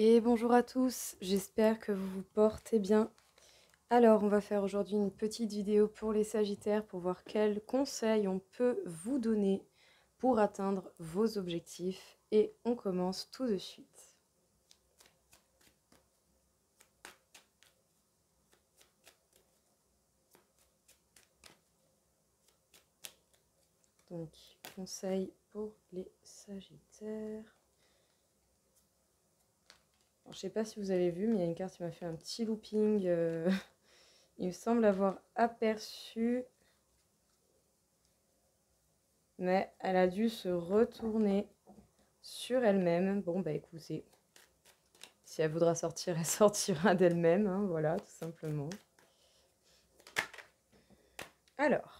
Et bonjour à tous, j'espère que vous vous portez bien. Alors, on va faire aujourd'hui une petite vidéo pour les Sagittaires pour voir quels conseils on peut vous donner pour atteindre vos objectifs. Et on commence tout de suite. Donc, conseils pour les Sagittaires. Alors, je ne sais pas si vous avez vu, mais il y a une carte qui m'a fait un petit looping. Il me semble avoir aperçu, mais elle a dû se retourner sur elle-même. Bon, bah écoutez, si elle voudra sortir, elle sortira d'elle-même, hein, voilà, tout simplement. Alors,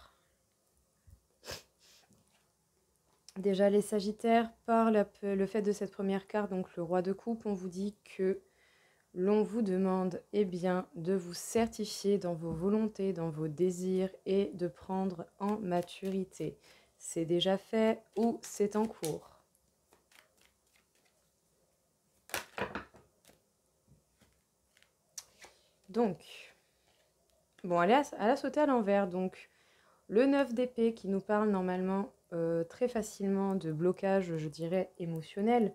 déjà les Sagittaires, par le fait de cette première carte, donc le roi de coupe, on vous dit que l'on vous demande bien, de vous certifier dans vos volontés, dans vos désirs et de prendre en maturité. C'est déjà fait ou c'est en cours. Donc, bon, elle a sauté à l'envers, donc le 9 d'épée qui nous parle normalement très facilement de blocage, je dirais, émotionnel,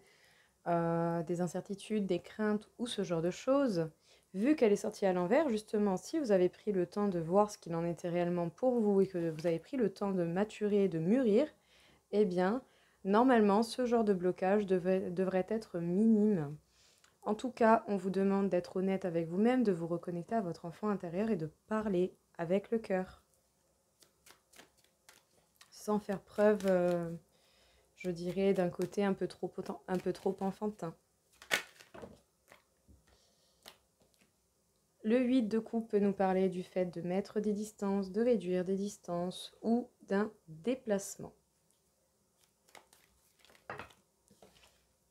des incertitudes, des craintes ou ce genre de choses. Vu qu'elle est sortie à l'envers, justement, si vous avez pris le temps de voir ce qu'il en était réellement pour vous et que vous avez pris le temps de maturer, de mûrir, eh bien, normalement, ce genre de blocage devrait être minime. En tout cas, on vous demande d'être honnête avec vous-même, de vous reconnecter à votre enfant intérieur et de parler avec le cœur. Sans faire preuve, je dirais, d'un côté un peu trop enfantin. Le 8 de coupe peut nous parler du fait de mettre des distances, de réduire des distances ou d'un déplacement.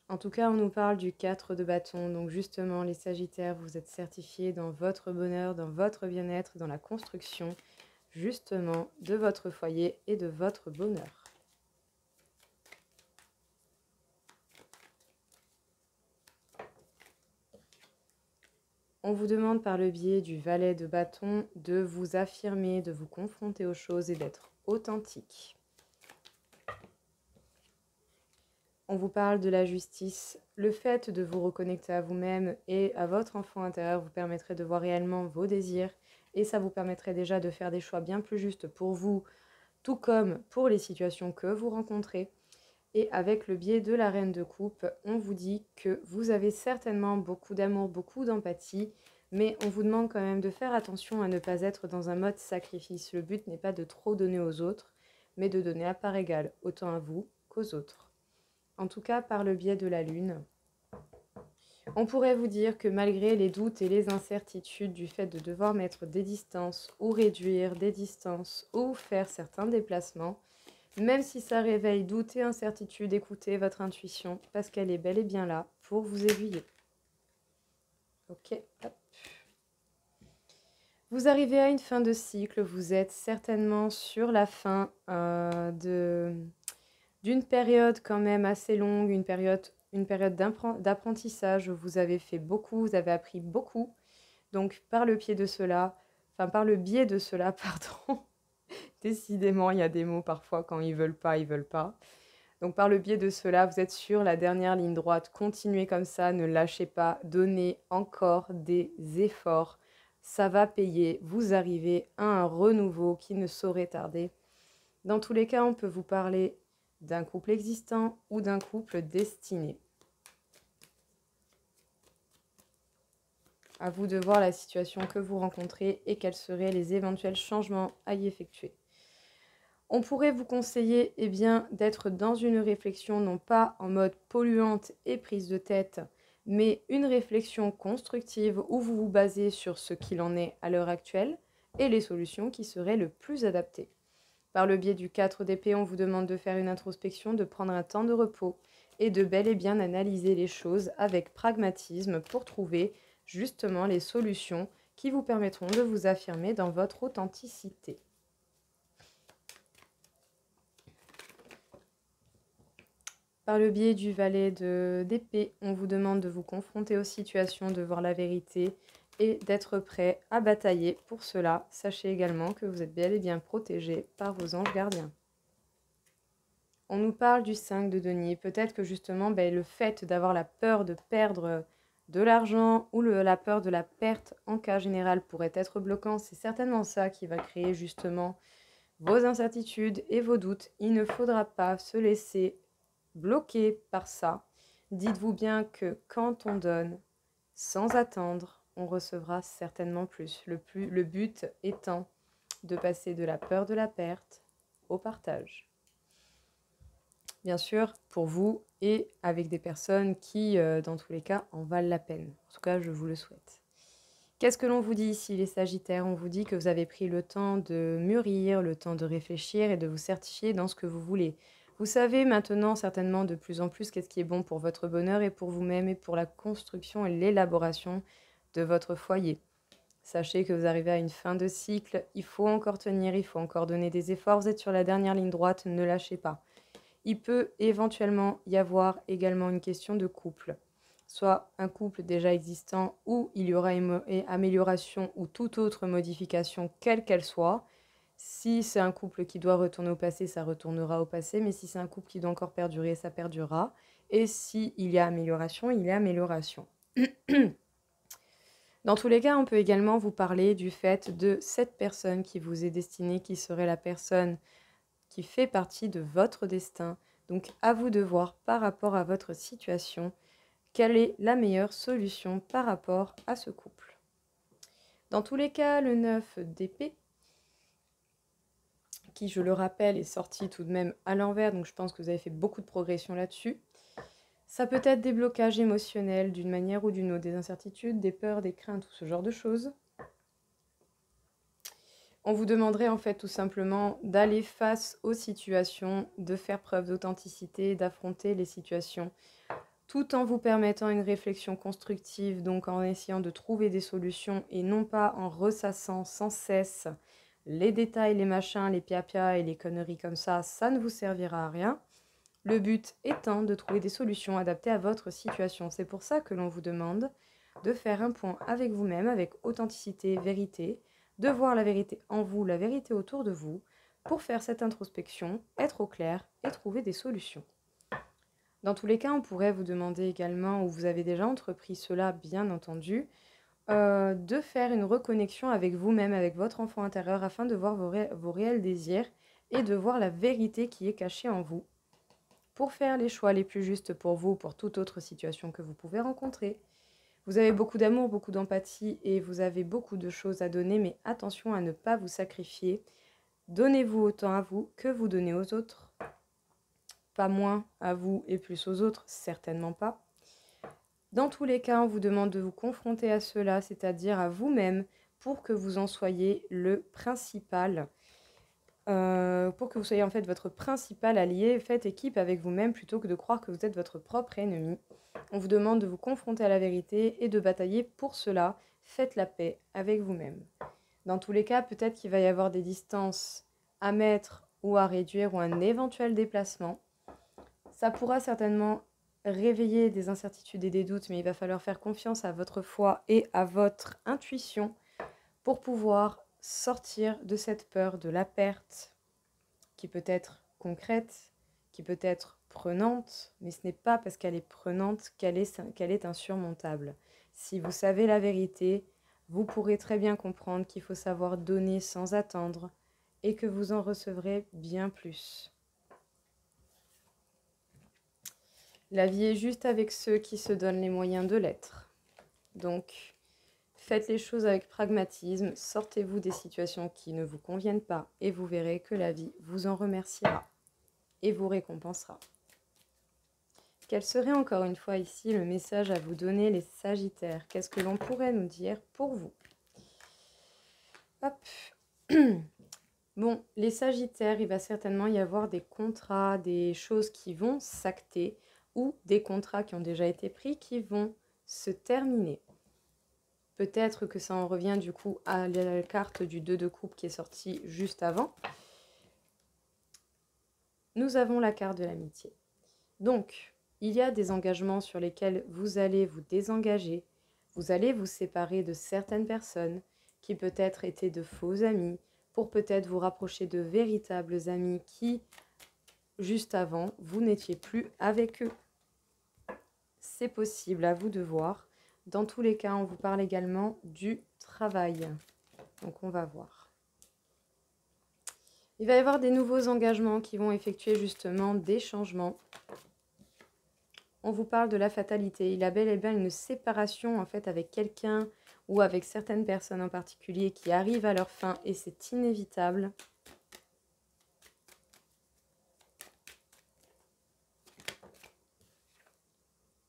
En tout cas, on nous parle du 4 de bâton. Donc justement, les Sagittaires, vous êtes certifiés dans votre bonheur, dans votre bien-être, dans la construction, justement, de votre foyer et de votre bonheur. On vous demande par le biais du valet de bâton de vous affirmer, de vous confronter aux choses et d'être authentique. On vous parle de la justice. Le fait de vous reconnecter à vous-même et à votre enfant intérieur vous permettrait de voir réellement vos désirs et ça vous permettrait déjà de faire des choix bien plus justes pour vous, tout comme pour les situations que vous rencontrez. Et avec le biais de la reine de coupe, on vous dit que vous avez certainement beaucoup d'amour, beaucoup d'empathie, mais on vous demande quand même de faire attention à ne pas être dans un mode sacrifice. Le but n'est pas de trop donner aux autres, mais de donner à part égale, autant à vous qu'aux autres. En tout cas, par le biais de la lune, on pourrait vous dire que malgré les doutes et les incertitudes du fait de devoir mettre des distances ou réduire des distances ou faire certains déplacements, même si ça réveille doute et incertitude, écoutez votre intuition parce qu'elle est bel et bien là pour vous aiguiller. Ok, hop. Vous arrivez à une fin de cycle, vous êtes certainement sur la fin d'une période quand même assez longue, une période d'apprentissage où vous avez fait beaucoup, vous avez appris beaucoup. Donc par le biais de cela, pardon, décidément il y a des mots parfois quand ils veulent pas, ils veulent pas. Donc par le biais de cela, vous êtes sur la dernière ligne droite. Continuez comme ça, ne lâchez pas, donnez encore des efforts. Ça va payer, vous arrivez à un renouveau qui ne saurait tarder. Dans tous les cas, on peut vous parler d'un couple existant ou d'un couple destiné. À vous de voir la situation que vous rencontrez et quels seraient les éventuels changements à y effectuer. On pourrait vous conseiller d'être dans une réflexion non pas en mode polluante et prise de tête, mais une réflexion constructive où vous vous basez sur ce qu'il en est à l'heure actuelle et les solutions qui seraient le plus adaptées. Par le biais du 4 d'épée, on vous demande de faire une introspection, de prendre un temps de repos et de bel et bien analyser les choses avec pragmatisme pour trouver justement les solutions qui vous permettront de vous affirmer dans votre authenticité. Par le biais du valet d'épée, on vous demande de vous confronter aux situations, de voir la vérité et d'être prêt à batailler. Pour cela, sachez également que vous êtes bel et bien protégé par vos anges gardiens. On nous parle du 5 de denier. Peut-être que justement, le fait d'avoir la peur de perdre de l'argent ou la peur de la perte en cas général pourrait être bloquant. C'est certainement ça qui va créer justement vos incertitudes et vos doutes. Il ne faudra pas se laisser bloquer par ça. Dites-vous bien que quand on donne sans attendre, on recevra certainement plus. Le but étant de passer de la peur de la perte au partage. Bien sûr, pour vous et avec des personnes qui, dans tous les cas, en valent la peine. En tout cas, je vous le souhaite. Qu'est-ce que l'on vous dit ici, les Sagittaires? On vous dit que vous avez pris le temps de mûrir, le temps de réfléchir et de vous certifier dans ce que vous voulez. Vous savez maintenant certainement de plus en plus qu'est-ce qui est bon pour votre bonheur et pour vous-même et pour la construction et l'élaboration de votre foyer. Sachez que vous arrivez à une fin de cycle, il faut encore tenir, il faut encore donner des efforts, vous êtes sur la dernière ligne droite, ne lâchez pas. Il peut éventuellement y avoir également une question de couple, soit un couple déjà existant où il y aura une amélioration ou toute autre modification, quelle qu'elle soit. Si c'est un couple qui doit retourner au passé, ça retournera au passé, mais si c'est un couple qui doit encore perdurer, ça perdurera. Et s'il y a amélioration, il y a amélioration. Dans tous les cas, on peut également vous parler du fait de cette personne qui vous est destinée, qui serait la personne qui fait partie de votre destin. Donc à vous de voir par rapport à votre situation, quelle est la meilleure solution par rapport à ce couple. Dans tous les cas, le 9 d'épée, qui je le rappelle est sorti tout de même à l'envers, donc je pense que vous avez fait beaucoup de progression là-dessus. Ça peut être des blocages émotionnels d'une manière ou d'une autre, des incertitudes, des peurs, des craintes, tout ce genre de choses. On vous demanderait en fait tout simplement d'aller face aux situations, de faire preuve d'authenticité, d'affronter les situations, tout en vous permettant une réflexion constructive, donc en essayant de trouver des solutions et non pas en ressassant sans cesse les détails, les machins, les pia-pia et les conneries comme ça ne vous servira à rien. Le but étant de trouver des solutions adaptées à votre situation. C'est pour ça que l'on vous demande de faire un point avec vous-même, avec authenticité, vérité, de voir la vérité en vous, la vérité autour de vous, pour faire cette introspection, être au clair et trouver des solutions. Dans tous les cas, on pourrait vous demander également, ou vous avez déjà entrepris cela bien entendu, de faire une reconnexion avec vous-même, avec votre enfant intérieur, afin de voir vos réels désirs et de voir la vérité qui est cachée en vous, pour faire les choix les plus justes pour vous, pour toute autre situation que vous pouvez rencontrer. Vous avez beaucoup d'amour, beaucoup d'empathie et vous avez beaucoup de choses à donner, mais attention à ne pas vous sacrifier. Donnez-vous autant à vous que vous donnez aux autres. Pas moins à vous et plus aux autres, certainement pas. Dans tous les cas, on vous demande de vous confronter à cela, c'est-à-dire à vous-même, pour que vous en soyez le principal. Pour que vous soyez en fait votre principal allié, faites équipe avec vous-même plutôt que de croire que vous êtes votre propre ennemi. On vous demande de vous confronter à la vérité et de batailler pour cela. Faites la paix avec vous-même. Dans tous les cas, peut-être qu'il va y avoir des distances à mettre ou à réduire ou un éventuel déplacement. Ça pourra certainement réveiller des incertitudes et des doutes, mais il va falloir faire confiance à votre foi et à votre intuition pour pouvoir sortir de cette peur de la perte qui peut être concrète, qui peut être prenante, mais ce n'est pas parce qu'elle est prenante qu'elle est insurmontable. Si vous savez la vérité, vous pourrez très bien comprendre qu'il faut savoir donner sans attendre et que vous en recevrez bien plus. La vie est juste avec ceux qui se donnent les moyens de l'être. Donc, faites les choses avec pragmatisme, sortez-vous des situations qui ne vous conviennent pas et vous verrez que la vie vous en remerciera et vous récompensera. Quel serait encore une fois ici le message à vous donner, les Sagittaires? Qu'est-ce que l'on pourrait nous dire pour vous? Hop. Bon, les Sagittaires, il va certainement y avoir des contrats, des choses qui vont s'acter ou des contrats qui ont déjà été pris qui vont se terminer. Peut-être que ça en revient du coup à la carte du 2 de coupe qui est sortie juste avant. Nous avons la carte de l'amitié. Donc, il y a des engagements sur lesquels vous allez vous désengager, vous allez vous séparer de certaines personnes qui peut-être étaient de faux amis, pour peut-être vous rapprocher de véritables amis qui, juste avant, vous n'étiez plus avec eux. C'est possible, à vous de voir. Dans tous les cas, on vous parle également du travail. Donc, on va voir. Il va y avoir des nouveaux engagements qui vont effectuer justement des changements. On vous parle de la fatalité. Il y a bel et bien une séparation en fait avec quelqu'un ou avec certaines personnes en particulier qui arrivent à leur fin et c'est inévitable.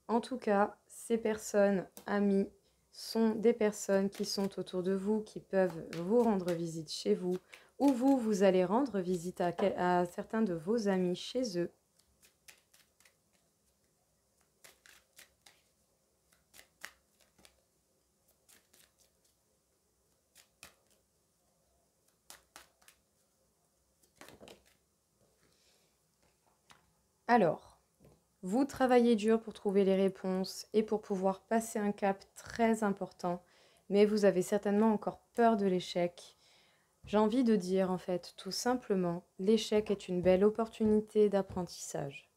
En tout cas, ces personnes, amis, sont des personnes qui sont autour de vous, qui peuvent vous rendre visite chez vous, ou vous allez rendre visite à certains de vos amis chez eux. Alors, vous travaillez dur pour trouver les réponses et pour pouvoir passer un cap très important, mais vous avez certainement encore peur de l'échec. J'ai envie de dire en fait tout simplement, l'échec est une belle opportunité d'apprentissage.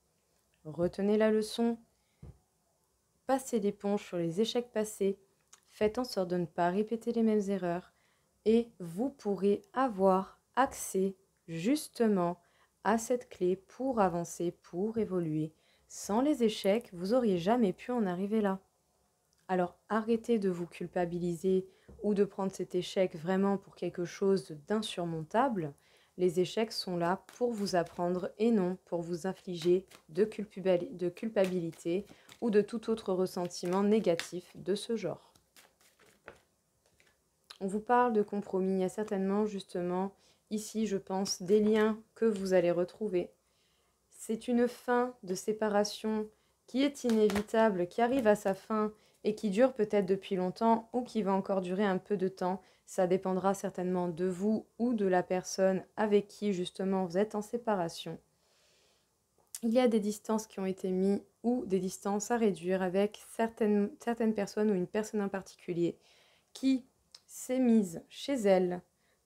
Retenez la leçon, passez l'éponge sur les échecs passés, faites en sorte de ne pas répéter les mêmes erreurs et vous pourrez avoir accès justement à cette clé pour avancer, pour évoluer. Sans les échecs, vous n'auriez jamais pu en arriver là. Alors arrêtez de vous culpabiliser ou de prendre cet échec vraiment pour quelque chose d'insurmontable. Les échecs sont là pour vous apprendre et non pour vous infliger de culpabilité ou de tout autre ressentiment négatif de ce genre. On vous parle de compromis, il y a certainement justement ici, je pense, des liens que vous allez retrouver. C'est une fin de séparation qui est inévitable, qui arrive à sa fin et qui dure peut-être depuis longtemps ou qui va encore durer un peu de temps. Ça dépendra certainement de vous ou de la personne avec qui justement vous êtes en séparation. Il y a des distances qui ont été mises ou des distances à réduire avec certaines personnes ou une personne en particulier qui s'est mise chez elle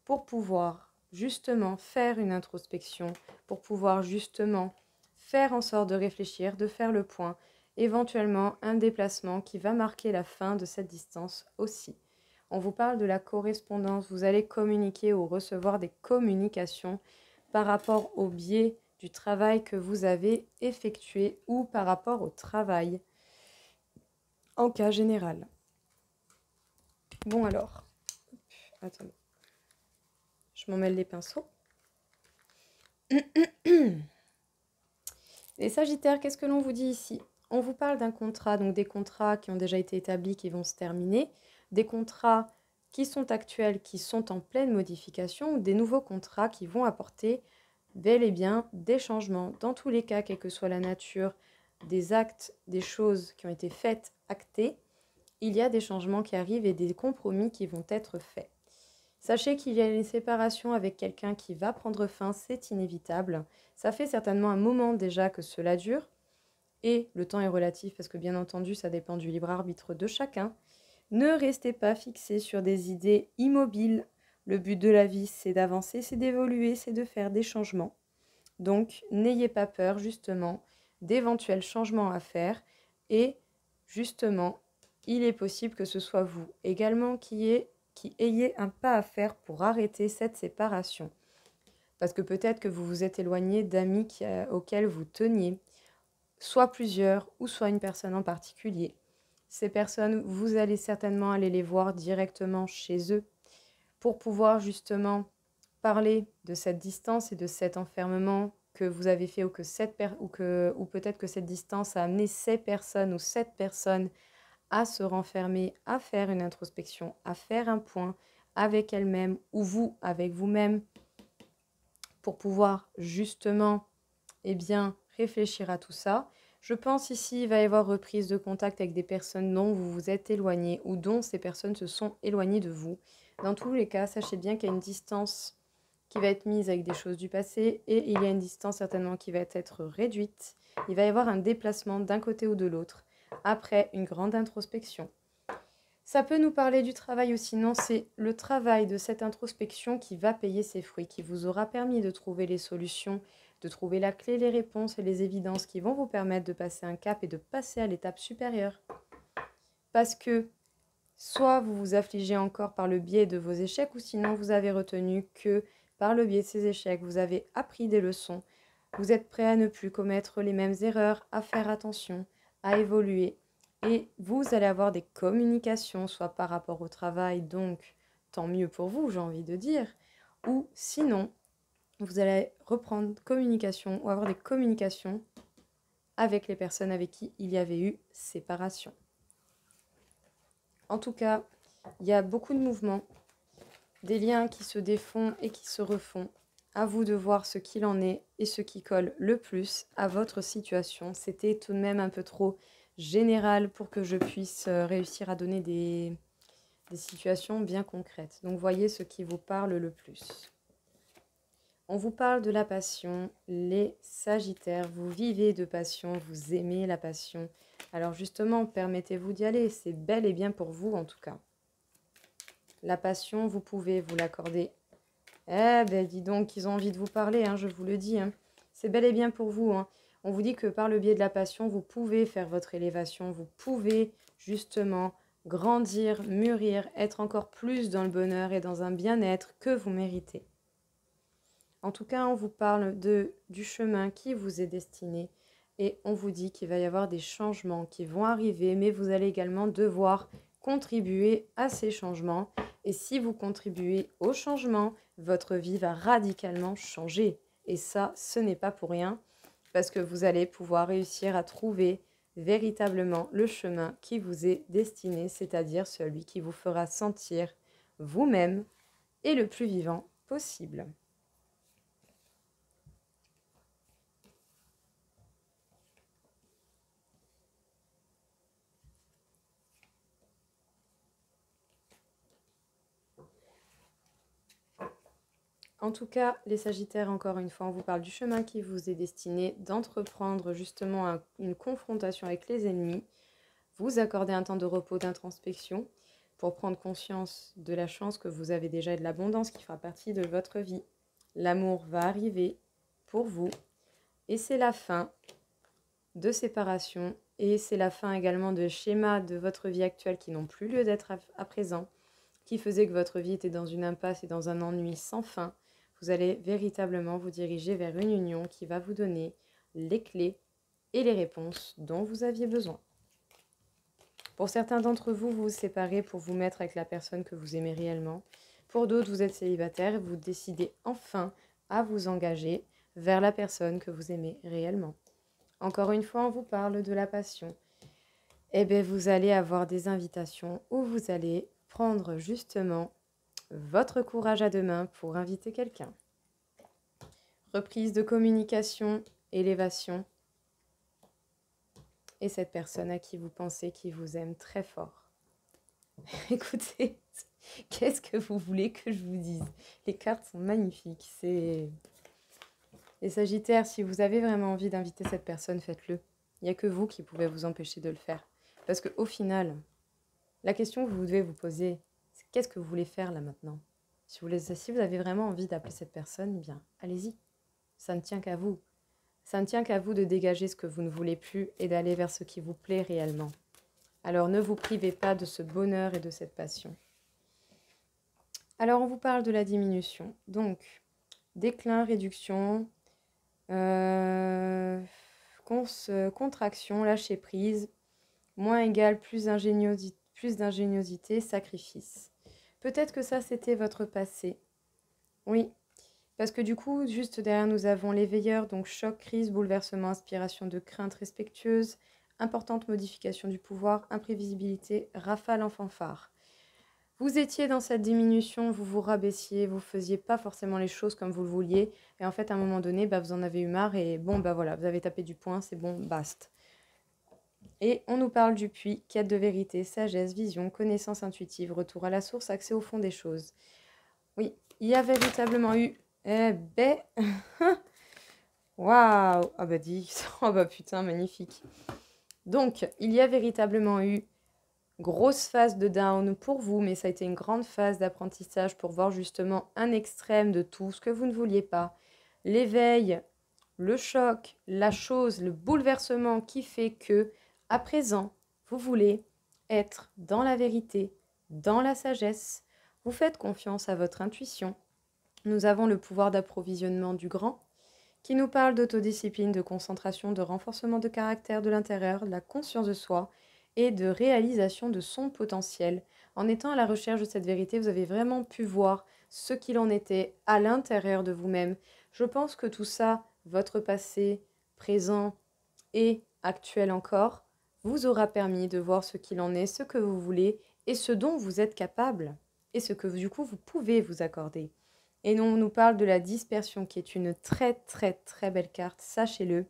pour pouvoir justement faire une introspection, pour pouvoir justement faire en sorte de réfléchir, de faire le point, éventuellement un déplacement qui va marquer la fin de cette distance aussi. On vous parle de la correspondance, vous allez communiquer ou recevoir des communications par rapport au biais du travail que vous avez effectué ou par rapport au travail en cas général. Bon alors, attendez, je m'en mêle les pinceaux. Les Sagittaires, qu'est-ce que l'on vous dit ici? On vous parle d'un contrat, donc des contrats qui ont déjà été établis, qui vont se terminer, des contrats qui sont actuels, qui sont en pleine modification, ou des nouveaux contrats qui vont apporter bel et bien des changements. Dans tous les cas, quelle que soit la nature des actes, des choses qui ont été faites, actées, il y a des changements qui arrivent et des compromis qui vont être faits. Sachez qu'il y a une séparation avec quelqu'un qui va prendre fin, c'est inévitable. Ça fait certainement un moment déjà que cela dure. Et le temps est relatif parce que bien entendu, ça dépend du libre arbitre de chacun. Ne restez pas fixés sur des idées immobiles. Le but de la vie, c'est d'avancer, c'est d'évoluer, c'est de faire des changements. Donc, n'ayez pas peur justement d'éventuels changements à faire. Et justement, il est possible que ce soit vous également qui ayez un pas à faire pour arrêter cette séparation. Parce que peut-être que vous vous êtes éloigné d'amis auxquels vous teniez, soit plusieurs ou soit une personne en particulier. Ces personnes, vous allez certainement aller les voir directement chez eux pour pouvoir justement parler de cette distance et de cet enfermement que vous avez fait ou peut-être que cette distance a amené ces personnes ou cette personne à se renfermer, à faire une introspection, à faire un point avec elle-même ou vous avec vous-même pour pouvoir justement réfléchir à tout ça. Je pense ici il va y avoir reprise de contact avec des personnes dont vous vous êtes éloigné ou dont ces personnes se sont éloignées de vous. Dans tous les cas, sachez bien qu'il y a une distance qui va être mise avec des choses du passé et il y a une distance certainement qui va être réduite. Il va y avoir un déplacement d'un côté ou de l'autre après une grande introspection. Ça peut nous parler du travail aussi, non, c'est le travail de cette introspection qui va payer ses fruits, qui vous aura permis de trouver les solutions, de trouver la clé, les réponses et les évidences qui vont vous permettre de passer un cap et de passer à l'étape supérieure. Parce que soit vous vous affligez encore par le biais de vos échecs, ou sinon vous avez retenu que par le biais de ces échecs, vous avez appris des leçons, vous êtes prêt à ne plus commettre les mêmes erreurs, à faire attention, à évoluer. Et vous allez avoir des communications, soit par rapport au travail, donc tant mieux pour vous, j'ai envie de dire, ou sinon, vous allez reprendre communication ou avoir des communications avec les personnes avec qui il y avait eu séparation. En tout cas, il y a beaucoup de mouvements, des liens qui se défont et qui se refont. À vous de voir ce qu'il en est et ce qui colle le plus à votre situation. C'était tout de même un peu trop général pour que je puisse réussir à donner des situations bien concrètes. Donc voyez ce qui vous parle le plus. On vous parle de la passion, les Sagittaires, vous vivez de passion, vous aimez la passion. Alors justement, permettez-vous d'y aller, c'est bel et bien pour vous en tout cas. La passion, vous pouvez vous l'accorder. Eh ben dis donc, ils ont envie de vous parler, hein, je vous le dis. Hein. C'est bel et bien pour vous. Hein. On vous dit que par le biais de la passion, vous pouvez faire votre élévation, vous pouvez justement grandir, mûrir, être encore plus dans le bonheur et dans un bien-être que vous méritez. En tout cas, on vous parle du chemin qui vous est destiné et on vous dit qu'il va y avoir des changements qui vont arriver, mais vous allez également devoir contribuer à ces changements. Et si vous contribuez au changement, votre vie va radicalement changer. Et ça, ce n'est pas pour rien, parce que vous allez pouvoir réussir à trouver véritablement le chemin qui vous est destiné, c'est-à-dire celui qui vous fera sentir vous-même et le plus vivant possible. En tout cas, les Sagittaires, encore une fois, on vous parle du chemin qui vous est destiné, d'entreprendre justement une confrontation avec les ennemis, vous accorder un temps de repos, d'introspection, pour prendre conscience de la chance que vous avez déjà et de l'abondance qui fera partie de votre vie. L'amour va arriver pour vous, et c'est la fin de séparation, et c'est la fin également de schémas de votre vie actuelle qui n'ont plus lieu d'être à présent, qui faisait que votre vie était dans une impasse et dans un ennui sans fin. Vous allez véritablement vous diriger vers une union qui va vous donner les clés et les réponses dont vous aviez besoin. Pour certains d'entre vous, vous vous séparez pour vous mettre avec la personne que vous aimez réellement. Pour d'autres, vous êtes célibataire et vous décidez enfin à vous engager vers la personne que vous aimez réellement. Encore une fois, on vous parle de la passion. Eh bien, vous allez avoir des invitations où vous allez prendre justement votre courage à deux mains pour inviter quelqu'un. Reprise de communication, élévation. Et cette personne à qui vous pensez qui vous aime très fort. Écoutez, qu'est-ce que vous voulez que je vous dise? Les cartes sont magnifiques. Les Sagittaires, si vous avez vraiment envie d'inviter cette personne, faites-le. Il n'y a que vous qui pouvez vous empêcher de le faire. Parce qu'au final, la question que vous devez vous poser, c'est qu'est-ce que vous voulez faire là maintenant? Si vous avez vraiment envie d'appeler cette personne, eh bien, allez-y. Ça ne tient qu'à vous. Ça ne tient qu'à vous de dégager ce que vous ne voulez plus et d'aller vers ce qui vous plaît réellement. Alors ne vous privez pas de ce bonheur et de cette passion. Alors on vous parle de la diminution. Donc, déclin, réduction, contraction, lâcher prise, moins égale plus d'ingéniosité, sacrifice. Peut-être que ça, c'était votre passé. Oui, parce que du coup, juste derrière, nous avons les veilleurs, donc choc, crise, bouleversement, inspiration de crainte respectueuse, importante modification du pouvoir, imprévisibilité, rafale en fanfare. Vous étiez dans cette diminution, vous vous rabaissiez, vous faisiez pas forcément les choses comme vous le vouliez, et en fait, à un moment donné, vous en avez eu marre, et bon, voilà, vous avez tapé du poing, c'est bon, basta. Et on nous parle du puits, quête de vérité, sagesse, vision, connaissance intuitive, retour à la source, accès au fond des choses. Oui, il y a véritablement eu Eh ben, waouh! Ah bah dis, oh bah putain, magnifique. Donc, il y a véritablement eu grosse phase de down pour vous, mais ça a été une grande phase d'apprentissage pour voir justement un extrême de tout ce que vous ne vouliez pas. L'éveil, le choc, la chose, le bouleversement qui fait que, à présent, vous voulez être dans la vérité, dans la sagesse. Vous faites confiance à votre intuition. Nous avons le pouvoir d'approvisionnement du grand, qui nous parle d'autodiscipline, de concentration, de renforcement de caractère de l'intérieur, de la conscience de soi et de réalisation de son potentiel. En étant à la recherche de cette vérité, vous avez vraiment pu voir ce qu'il en était à l'intérieur de vous-même. Je pense que tout ça, votre passé, présent et actuel encore, vous aura permis de voir ce qu'il en est, ce que vous voulez et ce dont vous êtes capable et ce que du coup vous pouvez vous accorder. Et on nous parle de la dispersion qui est une très très très belle carte, sachez-le.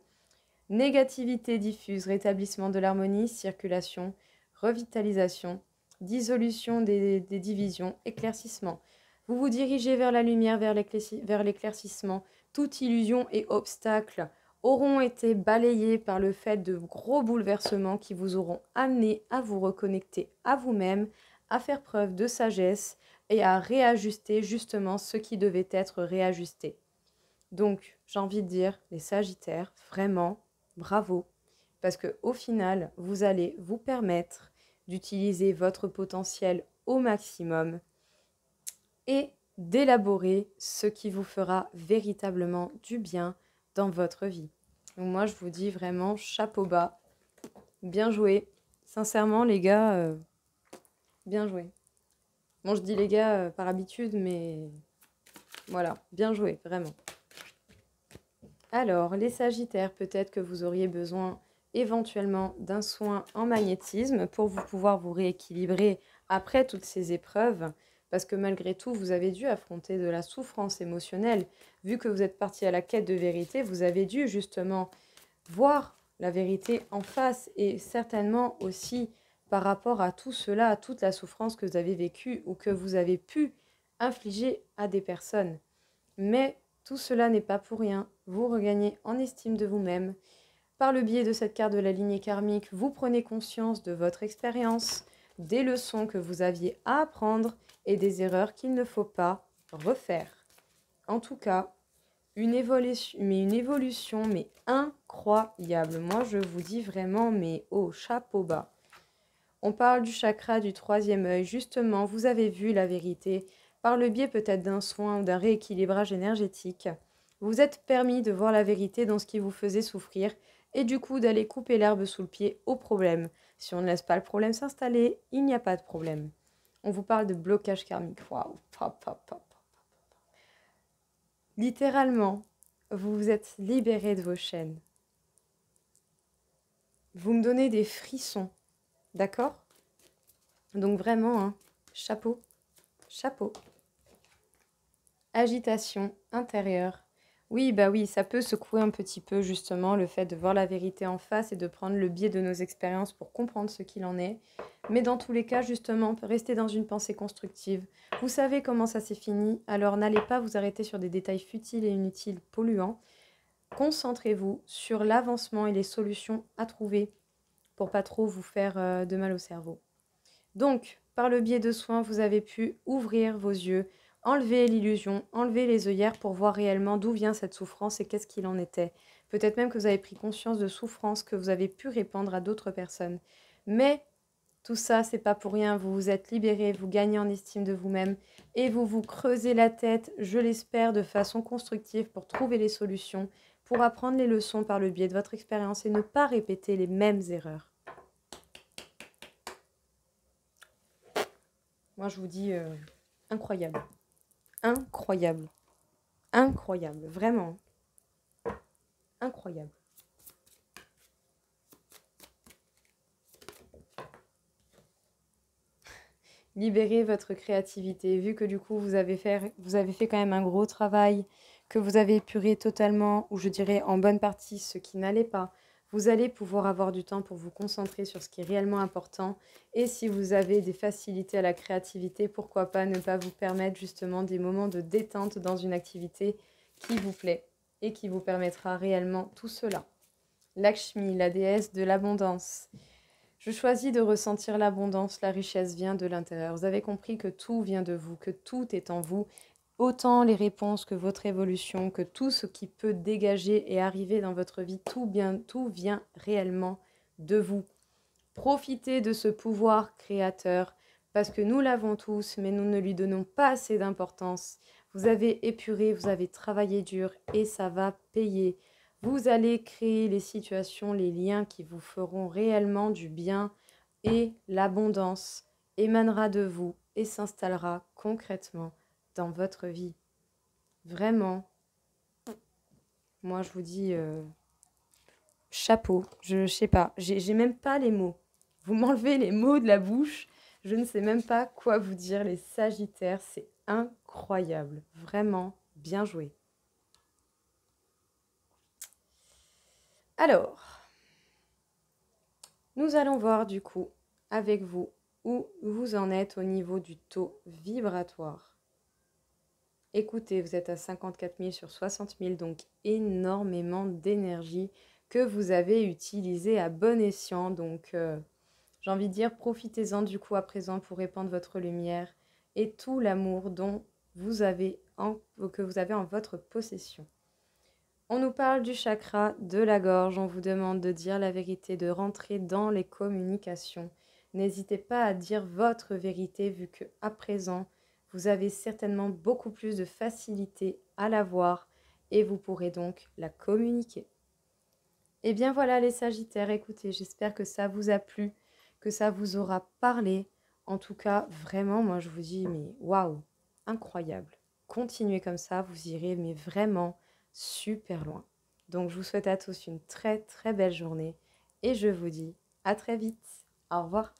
Négativité diffuse, rétablissement de l'harmonie, circulation, revitalisation, dissolution des divisions, éclaircissement. Vous vous dirigez vers la lumière, vers l'éclaircissement. Toute illusion et obstacle auront été balayés par le fait de gros bouleversements qui vous auront amené à vous reconnecter à vous-même, à faire preuve de sagesse et à réajuster justement ce qui devait être réajusté. Donc, j'ai envie de dire, les Sagittaires, vraiment, bravo, parce que au final, vous allez vous permettre d'utiliser votre potentiel au maximum et d'élaborer ce qui vous fera véritablement du bien dans votre vie. Donc moi, je vous dis vraiment chapeau bas, bien joué. Sincèrement, les gars, bien joué. Bon, je dis les gars par habitude, mais voilà, bien joué, vraiment. Alors, les Sagittaires, peut-être que vous auriez besoin éventuellement d'un soin en magnétisme pour pouvoir vous rééquilibrer après toutes ces épreuves, parce que malgré tout, vous avez dû affronter de la souffrance émotionnelle. Vu que vous êtes parti à la quête de vérité, vous avez dû justement voir la vérité en face et certainement aussi par rapport à tout cela, à toute la souffrance que vous avez vécue ou que vous avez pu infliger à des personnes. Mais tout cela n'est pas pour rien. Vous regagnez en estime de vous-même. Par le biais de cette carte de la lignée karmique, vous prenez conscience de votre expérience, des leçons que vous aviez à apprendre et des erreurs qu'il ne faut pas refaire. En tout cas, une évolution mais incroyable. Moi, je vous dis vraiment, mais au chapeau bas. On parle du chakra du troisième œil. Justement, vous avez vu la vérité par le biais peut-être d'un soin ou d'un rééquilibrage énergétique. Vous êtes permis de voir la vérité dans ce qui vous faisait souffrir et du coup d'aller couper l'herbe sous le pied au problème. Si on ne laisse pas le problème s'installer, il n'y a pas de problème. On vous parle de blocage karmique. Waouh. Littéralement, vous vous êtes libéré de vos chaînes. Vous me donnez des frissons. D'accord? Donc vraiment, hein, chapeau, chapeau. Agitation intérieure. Oui, bah oui, ça peut secouer un petit peu justement le fait de voir la vérité en face et de prendre le biais de nos expériences pour comprendre ce qu'il en est. Mais dans tous les cas, justement, restez dans une pensée constructive. Vous savez comment ça s'est fini, alors n'allez pas vous arrêter sur des détails futiles et inutiles, polluants. Concentrez-vous sur l'avancement et les solutions à trouver pour pas trop vous faire de mal au cerveau. Donc, par le biais de soins, vous avez pu ouvrir vos yeux, enlever l'illusion, enlever les œillères pour voir réellement d'où vient cette souffrance et qu'est-ce qu'il en était. Peut-être même que vous avez pris conscience de souffrances que vous avez pu répandre à d'autres personnes. Mais tout ça, c'est pas pour rien. Vous vous êtes libéré, vous gagnez en estime de vous-même et vous vous creusez la tête, je l'espère, de façon constructive pour trouver les solutions, pour apprendre les leçons par le biais de votre expérience et ne pas répéter les mêmes erreurs. Moi, je vous dis incroyable. Incroyable. Incroyable. Vraiment. Incroyable. Libérez votre créativité. Vu que du coup, vous avez fait quand même un gros travail, que vous avez épuré totalement, ou je dirais en bonne partie, ce qui n'allait pas. Vous allez pouvoir avoir du temps pour vous concentrer sur ce qui est réellement important. Et si vous avez des facilités à la créativité, pourquoi pas ne pas vous permettre justement des moments de détente dans une activité qui vous plaît et qui vous permettra réellement tout cela. Lakshmi, la déesse de l'abondance. Je choisis de ressentir l'abondance, la richesse vient de l'intérieur. Vous avez compris que tout vient de vous, que tout est en vous. Autant les réponses que votre évolution, que tout ce qui peut dégager et arriver dans votre vie, tout vient réellement de vous. Profitez de ce pouvoir créateur parce que nous l'avons tous, mais nous ne lui donnons pas assez d'importance. Vous avez épuré, vous avez travaillé dur et ça va payer. Vous allez créer les situations, les liens qui vous feront réellement du bien et l'abondance émanera de vous et s'installera concrètement dans votre vie. Vraiment, moi je vous dis chapeau, je sais pas, j'ai même pas les mots. Vous m'enlevez les mots de la bouche, je ne sais même pas quoi vous dire, les Sagittaires, c'est incroyable, vraiment bien joué. Alors, nous allons voir du coup avec vous où vous en êtes au niveau du taux vibratoire. Écoutez, vous êtes à 54 000 sur 60 000, donc énormément d'énergie que vous avez utilisée à bon escient. Donc, j'ai envie de dire, profitez-en du coup à présent pour répandre votre lumière et tout l'amour dont que vous avez en votre possession. On nous parle du chakra de la gorge, on vous demande de dire la vérité, de rentrer dans les communications. N'hésitez pas à dire votre vérité vu que à présent, vous avez certainement beaucoup plus de facilité à la voir et vous pourrez donc la communiquer. Et bien voilà les Sagittaires, écoutez, j'espère que ça vous a plu, que ça vous aura parlé. En tout cas, vraiment, moi je vous dis, mais waouh, incroyable. Continuez comme ça, vous irez, mais vraiment super loin. Donc je vous souhaite à tous une très très belle journée et je vous dis à très vite. Au revoir.